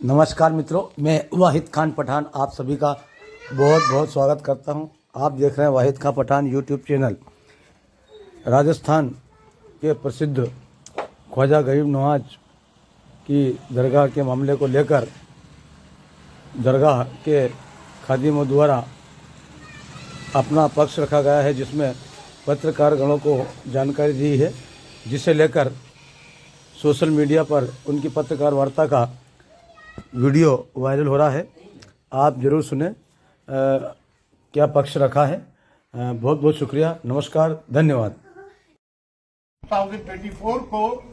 नमस्कार मित्रों, मैं वाहिद खान पठान आप सभी का बहुत बहुत स्वागत करता हूं। आप देख रहे हैं वाहिद खान पठान यूट्यूब चैनल। राजस्थान के प्रसिद्ध ख्वाजा गरीब नवाज की दरगाह के मामले को लेकर दरगाह के खादिमों द्वारा अपना पक्ष रखा गया है, जिसमें पत्रकार गणों को जानकारी दी है, जिसे लेकर सोशल मीडिया पर उनकी पत्रकार वार्ता का वीडियो वायरल हो रहा है। आप जरूर सुने क्या पक्ष रखा है। बहुत बहुत शुक्रिया, नमस्कार, धन्यवाद। 2024 को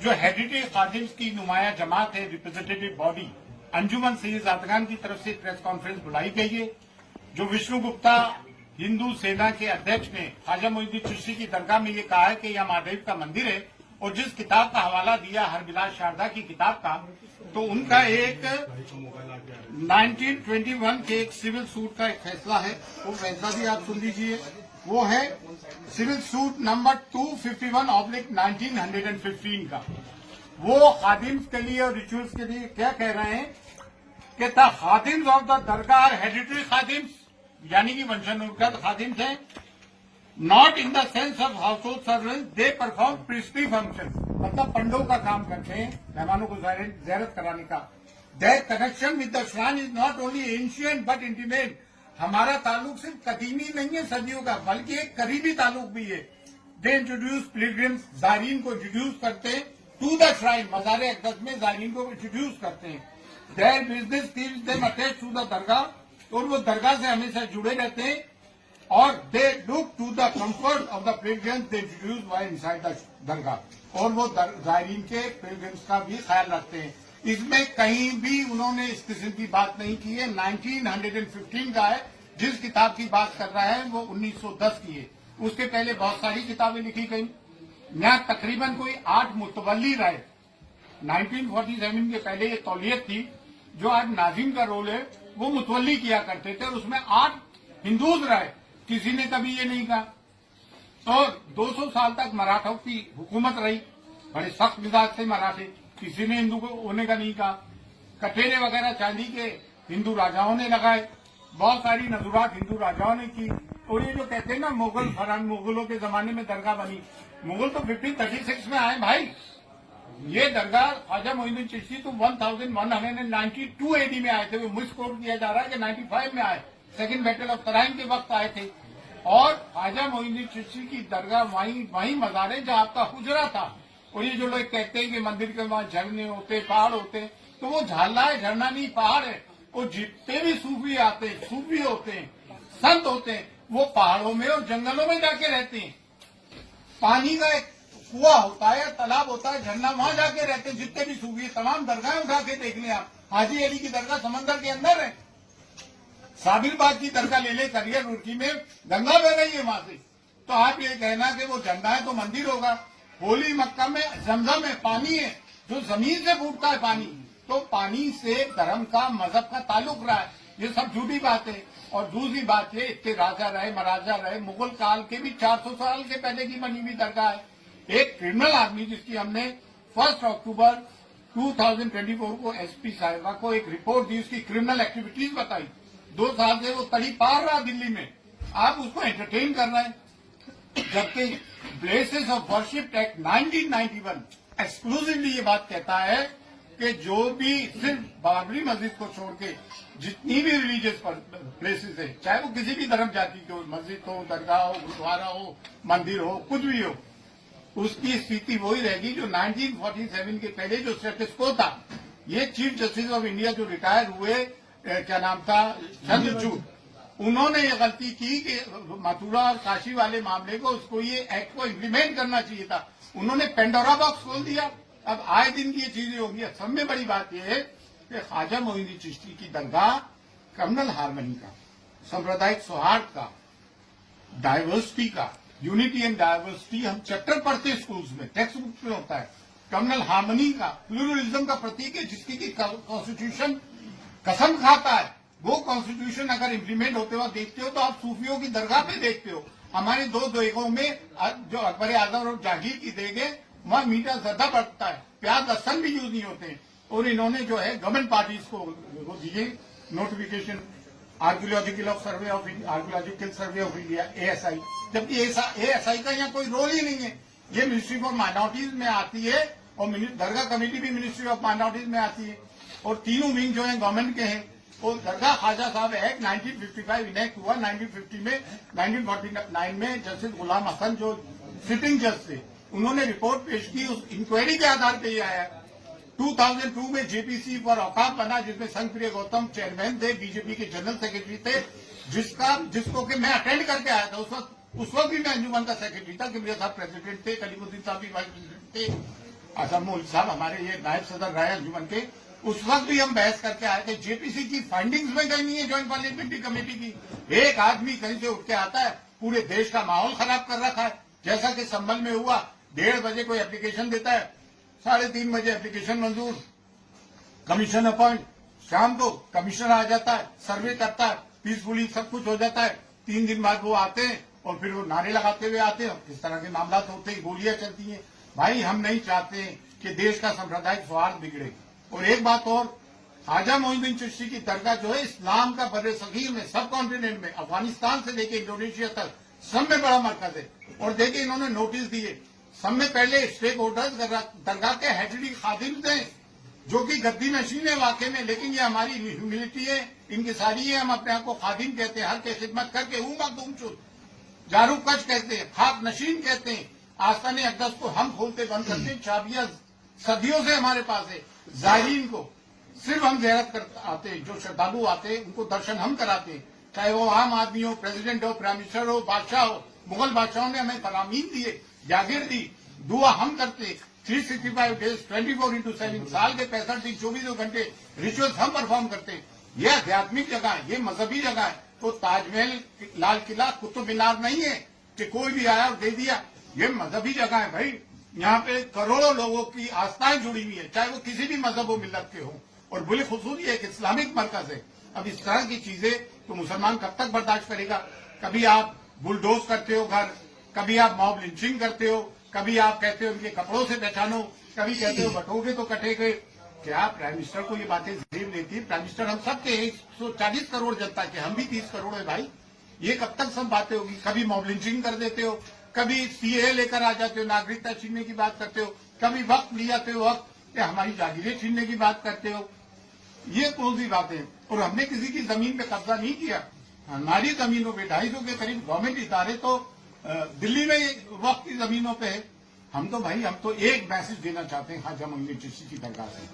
जो हेरिटेज खादिम्स की नुमाया जमात है, रिप्रेजेंटेटिव बॉडी अंजुमन सैयद ज़ादगान की तरफ से प्रेस कॉन्फ्रेंस बुलाई गई है। जो विष्णु गुप्ता हिंदू सेना के अध्यक्ष ने ख्वाजा मोइनुद्दीन चिश्ती की दरगाह में ये कहा है कि यह महादेव का मंदिर है, और जिस किताब का हवाला दिया हरबिलास शारदा की किताब का, तो उनका एक 1921 के एक सिविल सूट का एक फैसला है, वो फैसला भी आप सुन लीजिए। वो है सिविल सूट नंबर 251/1915 का। वो खादिम्स के लिए और रिचुअल्स के लिए क्या कह रहे हैं कि द खादिम्स ऑफ द दरगाह हेरिटेज खादिम्स, यानी कि वंशानुगत खादिम्स हैं, not in the sense of house hold servant, they perform priestly function, मतलब पंडों का काम करते हैं, मेहमानों को ज़ियारत कराने का। There connection with the shrine is not only ancient but intimate. हमारा ताल्लुक सिर्फ कदीमी नहीं है सदियों का, बल्कि एक करीबी ताल्लुक भी है। दे इंट्रोड्यूस पिलग्रिम्स, ज़ायरीन को इंट्रोड्यूस करते हैं टू द श्राइन, मज़ार अक़दस में ज़ायरीन को इंट्रोड्यूस करते हैं। Their business keeps them attached to the दरगाह, और वो दरगाह से हमेशा जुड़े रहते हैं। और they look to the comfort of the pilgrims they introduce while inside the दरगाह, और वो ज़ायरीन के पिलग्रिम्स का भी ख्याल रखते हैं। इसमें कहीं भी उन्होंने इस किस्म की बात नहीं की है। 1915 का है, जिस किताब की बात कर रहा है वो 1910 की है। उसके पहले बहुत सारी किताबें लिखी गई। यहाँ तकरीबन कोई 8 मुतवल्ली रहे। 1947 के पहले ये तौलियत थी, जो आज नाजिम का रोल है, वो मुतवल्ली किया करते थे, और उसमें 8 हिंदूज रहे। किसी ने कभी ये नहीं कहा। और 200 साल तक मराठों की हुकूमत रही, बड़े सख्त मिजाज थे मराठे, किसी ने हिंदू को होने का नहीं कहा। कठेरे वगैरह चांदी के हिंदू राजाओं ने लगाए, बहुत सारी नजुरात हिंदू राजाओं ने की। और ये जो कहते हैं ना मुगलों के जमाने में दरगाह बनी, मुगल तो 1536 में आए भाई। ये दरगाह ख्वाजा मोइनुद्दीन चिश्ती तो 1192 AD में आए थे। वो मिसकोट किया जा रहा है कि 95 में आए, सेकेंड बैटल ऑफ तराइन के वक्त आए थे। और ख्वाजा मोइनुद्दीन चिश्ती की दरगाह वहीं मज़ार है जहां आपका हुजरा था। और ये जो लोग कहते हैं कि मंदिर के वहां झरने होते, पहाड़ होते, तो वो झाला है, झरना नहीं, पहाड़ है। वो जितने भी सूफी आते हैं, सूफी होते हैं, संत होते हैं, वो पहाड़ों में और जंगलों में जाके रहते हैं। पानी का एक कुआं होता है, तालाब होता है, झरना, वहां जाके रहते हैं। जितने भी सूफी, तमाम दरगाहें उठा के देख लें आप। हाजी अली की दरगाह समंदर के अंदर है। साबिरबाग की दरगाह ले ले, करियर रुड़की में गंगा बह रही है वहां से। तो आप ये कहना कि वो झरना है तो मंदिर होगा। होली मक्का में जमजम है, पानी है, जो जमीन से फूटता है पानी, तो पानी से धर्म का, मजहब का ताल्लुक रहा है। ये सब झूठी बात है। और दूसरी बात ये, इतने राजा रहे, महाराजा रहे, मुगल काल के भी 400 साल के पहले की बनी हुई दरगाह है। एक क्रिमिनल आदमी, जिसकी हमने 1 अक्टूबर 2024 को SP साहिबा को एक रिपोर्ट दी, उसकी क्रिमिनल एक्टिविटीज बताई। 2 साल से वो तड़ी पार रहा दिल्ली में, आप उसको एंटरटेन कर रहे हैं। जबकि places of worship act 1991 exclusively ये बात कहता है कि जो भी सिर्फ बाबरी मस्जिद को छोड़ के जितनी भी रिलीजियस प्लेसेस है, चाहे वो किसी भी धर्म जाति की हो, मस्जिद हो, दरगाह हो, गुरुद्वारा हो, मंदिर हो, कुछ भी हो, उसकी स्थिति वही रहेगी जो 1947 के पहले जो स्टेटस को था। ये चीफ जस्टिस ऑफ इंडिया जो रिटायर हुए, क्या नाम था, चंद्रचूड़, उन्होंने ये गलती की कि मथुरा और काशी वाले मामले को, उसको ये एक्ट को इम्प्लीमेंट करना चाहिए था। उन्होंने पेंडोरा बॉक्स खोल दिया। अब आए दिन की ये चीजें होंगी। सब में बड़ी बात यह है कि ख्वाजा मोइनुद्दीन चिश्ती की दरगाह कम्युनल हार्मनी का, सांप्रदायिक सौहार्द का, डाइवर्सिटी का, यूनिटी एंड डाइवर्सिटी हम चैप्टर पढ़ते हैं स्कूल्स में, टेक्स्ट बुक में होता है। कम्युनल हार्मनी का, प्लूरलिज्म का प्रतीक है, जिसकी की कॉन्स्टिट्यूशन कसम खाता है। वो कॉन्स्टिट्यूशन अगर इम्प्लीमेंट होते हुए देखते हो तो आप सूफियों की दरगाह पे देखते हो। हमारे 2 देगों में जो अकबर आजम और जहांगीर की देग है, वहां मीठा ज्यादा बढ़ता है, प्याज लहसन भी यूज नहीं होते हैं। और इन्होंने जो है गवर्नमेंट पार्टीज को वो दिए notification, archaeological survey of India ASI, जबकि ASI का यहाँ कोई रोल ही नहीं है। ये मिनिस्ट्री फॉर माइनॉरिटीज में आती है और दरगाह कमेटी भी मिनिस्ट्री ऑफ माइनॉरिटीज में आती है, और तीनों विंग जो है गवर्नमेंट के हैं। और दरगाह ख्वाजा साहब एक्ट 1955 इनेक्ट हुआ 1950 में, 1949 में जस्टिस गुलाम हसन जो सिटिंग जज थे उन्होंने रिपोर्ट पेश की, उस इंक्वायरी के आधार पर ये आया। 2002 में JPC फॉर औकाफ बना, जिसमें संघप्रिय गौतम चेयरमैन थे, बीजेपी के जनरल सेक्रेटरी थे, जिसको कि मैं अटेंड करके आया था। उस वक्त भी मैं अंजुमन का सेक्रेटरी था, किबरिया साहब प्रेसिडेंट थे, कलीमुद्दीन साहब भी वाइस प्रेसिडेंट थे, आजम मौलवी साहब हमारे ये नायब सदर रहे अंजुमन के। उस वक्त भी हम बहस करके आए थे। JPC की फाइंडिंग्स में कहीं नहीं है, ज्वाइंट पार्लियामेंट्री कमेटी की। एक आदमी कहीं से उठ के आता है, पूरे देश का माहौल खराब कर रखा है। जैसा कि संभल में हुआ, 1:30 बजे कोई एप्लीकेशन देता है, 3:30 बजे एप्लीकेशन मंजूर, कमीशन अपॉइंट, शाम को कमिश्नर आ जाता है, सर्वे करता है, पीसफुली सब कुछ हो जाता है। 3 दिन बाद वो आते हैं और फिर वो नारे लगाते हुए आते हैं। इस तरह के मामला होते हैं, गोलियां चलती हैं। भाई हम नहीं चाहते कि देश का सांप्रदायिक सौहार्द बिगड़े। और एक बात और, ख्वाजा मोइनुद्दीन चिश्ती की दरगाह जो है इस्लाम का बर्रे सगीर में, सब कॉन्टिनेंट में, अफगानिस्तान से लेके इंडोनेशिया तक सब में बड़ा मरकज है। और देखिए इन्होंने नोटिस दिए, सब में पहले स्टेक होल्डर्स दरगाह के हेडरी खादिम थे जो कि गद्दी नशीन है वाकई में, लेकिन ये हमारी ह्यूमिलिटी है, इनकी सारी है। हम अपने आप को खादिम कहते हैं, हर के खिदमत करके ऊमा तुमचुद, जारू कच कहते हैं, खाक नशीन कहते हैं। आस्थाने अकदस को हम खोलते बंद करते हैं, चाबियां सदियों से हमारे पास है। जायरीन को सिर्फ हम ज़ियारत कर आते हैं, जो श्रद्धालु आते हैं उनको दर्शन हम कराते हैं, चाहे वो आम आदमी हो, प्रेसिडेंट हो, प्राइम मिनिस्टर हो, बादशाह हो। मुगल बादशाहों ने हमें फरामीन दिए, जागीर दी, दुआ हम करते, 365 डेज 24/7 साल के 65 दिन 24 घंटे रिचुअल्स हम परफॉर्म करते। ये आध्यात्मिक जगह है, ये मजहबी जगह है। तो ताजमहल, लाल किला, कुतुब मीनार नहीं है कि कोई भी आया और दे दिया। ये मजहबी जगह है भाई, यहाँ पे करोड़ों लोगों की आस्थाएं जुड़ी हुई है, चाहे वो किसी भी मजहब व मिल्लत के हों, और बिलखुसूस ये एक इस्लामिक मरकज है। अब इस तरह की चीजें तो मुसलमान कब तक बर्दाश्त करेगा? कभी आप बुलडोज करते हो घर, कभी आप मॉब लिंचिंग करते हो, कभी आप कहते हो इनके कपड़ों से पहचानो, कभी कहते हो बटोगे तो कटेगे। क्या प्राइम मिनिस्टर को ये बातें जेब लेती है? प्राइम मिनिस्टर हम सब के 140 करोड़ जनता के, हम भी 30 करोड़ है भाई। ये कब तक सब बातें होगी? कभी मॉब लिंचिंग कर देते हो, कभी CAA लेकर आ जाते हो, नागरिकता छीनने की बात करते हो, कभी वक्त ले जाते हो, वक्त हमारी जागीरें छीनने की बात करते हो। ये कौन सी बातें? और हमने किसी की जमीन पे कब्जा नहीं किया। हमारी जमीनों पे 250 के करीब गवर्नमेंट इदारे तो दिल्ली में वक्त की जमीनों पे है। हम तो एक मैसेज देना चाहते हैं ख्वाजा मोइनुद्दीन चिश्ती की दरगाह से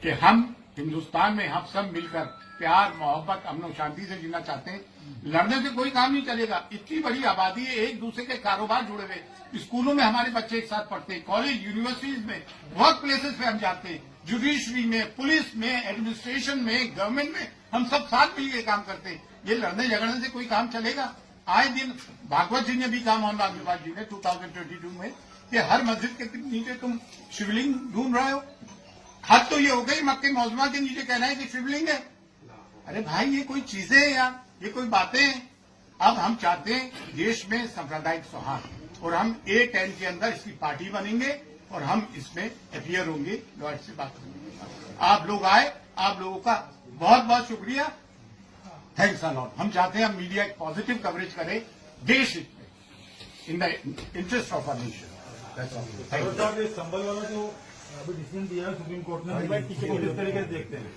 कि हम हिंदुस्तान में हम सब मिलकर प्यार, मोहब्बत, अमन और शांति से जीना चाहते हैं। लड़ने से कोई काम नहीं चलेगा। इतनी बड़ी आबादी है, एक दूसरे के कारोबार जुड़े हुए। स्कूलों में हमारे बच्चे एक साथ पढ़ते हैं, कॉलेज, यूनिवर्सिटीज में, वर्क प्लेसेस पे हम जाते हैं, जुडिशरी में, पुलिस में, एडमिनिस्ट्रेशन में, गवर्नमेंट में, हम सब साथ मिलकर काम करते हैं। ये लड़ने झगड़ने से कोई काम चलेगा? आए दिन भागवत जी ने भी कहा, मोहन भागवत जी ने 2022 में, कि हर मस्जिद के नीचे तुम शिवलिंग ढूंढ रहे हो। हद तो ये हो गई, मक्के मौजमा के नीचे कहना है कि शिवलिंग है। अरे भाई ये कोई चीजें हैं यार, ये कोई बातें हैं? अब हम चाहते हैं देश में सांप्रदायिक सौहार्द, और हम A10 के अंदर इसकी पार्टी बनेंगे और हम इसमें अपियर होंगे, लॉर्ड से बात करेंगे। आप लोग आए, आप लोगों का बहुत बहुत शुक्रिया, थैंक्स अ लॉट। हम चाहते हैं हम मीडिया एक पॉजिटिव कवरेज करें देश हित में, in the interest of our nation. Sambhal वाला जो अभी डिसीजन दिया है सुप्रीम कोर्ट ने, किस तरीके से देखते हैं?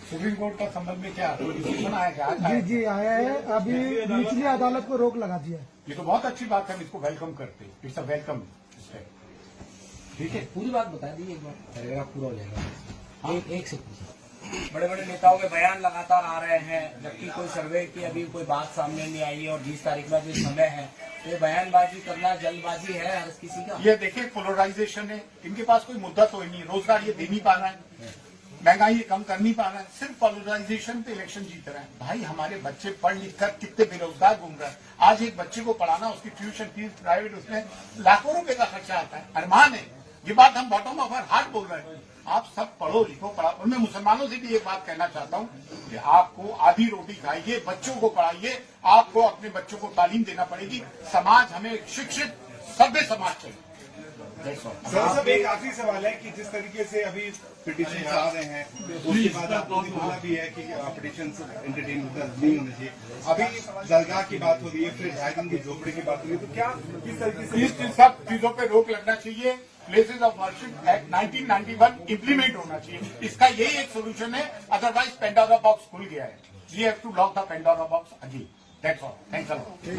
सुप्रीम कोर्ट का संबंध में क्या डिसीजन आया क्या? जी आया है। अभी निचली अदालत को रोक लगा दिया है। ये तो बहुत अच्छी बात है, हम इसको वेलकम करते हैं। It's a welcome step. ठीक है, पूरी बात बता दी एक बार, पैराग्राफ पूरा हो जाएगा। एक से पूछा। बड़े बड़े नेताओं के बयान लगातार आ रहे हैं, जबकि कोई सर्वे की अभी कोई बात सामने नहीं आई है, और 20 तारीख में जो समय है, तो ये बयानबाजी करना जल्दबाजी है हर किसी का। ये देखिए पोलराइजेशन है, इनके पास कोई मुद्दा तो नहीं है, रोजगार ये दे नहीं पा रहा है, महंगाई ये कम कर नहीं पा रहा है, सिर्फ पोलराइजेशन पे इलेक्शन जीत रहा है। भाई हमारे बच्चे पढ़ लिख कर कितने बेरोजगार घूम रहे हैं। आज एक बच्चे को पढ़ाना, उसकी ट्यूशन फीस प्राइवेट, उसमें लाखों रुपए का खर्चा आता है। अरमान है, ये बात हम बॉटम ऑफ आवर हार्ट बोल रहे हैं। आप सब पढ़ो लिखो, पढ़ा। और मैं मुसलमानों से भी एक बात कहना चाहता हूँ कि आपको आधी रोटी खाइए, बच्चों को पढ़ाइए, आपको अपने बच्चों को तालीम देना पड़ेगी। समाज हमें शिक्षित सभ्य समाज चाहिए। That's all. सर साहब एक आखिरी सवाल है कि जिस तरीके से अभी पिटिशन आ रहे हैं उसके बाद आपने बोला भी है कि पिटिशन एंटरटेन नहीं होने चाहिए, अभी दरगाह की बात हो रही है, फिर 2.5 दिन की झोपड़ी की बात हो रही है, तो क्या किस तरीके से इस सब चीजों पे रोक लगना चाहिए। Places of worship act 1991 implement होना चाहिए, इसका यही एक सोल्यूशन है, अदरवाइज पेंडोरा बॉक्स खुल गया है। We have to lock the Pandora box again. That's all. Thanks a lot.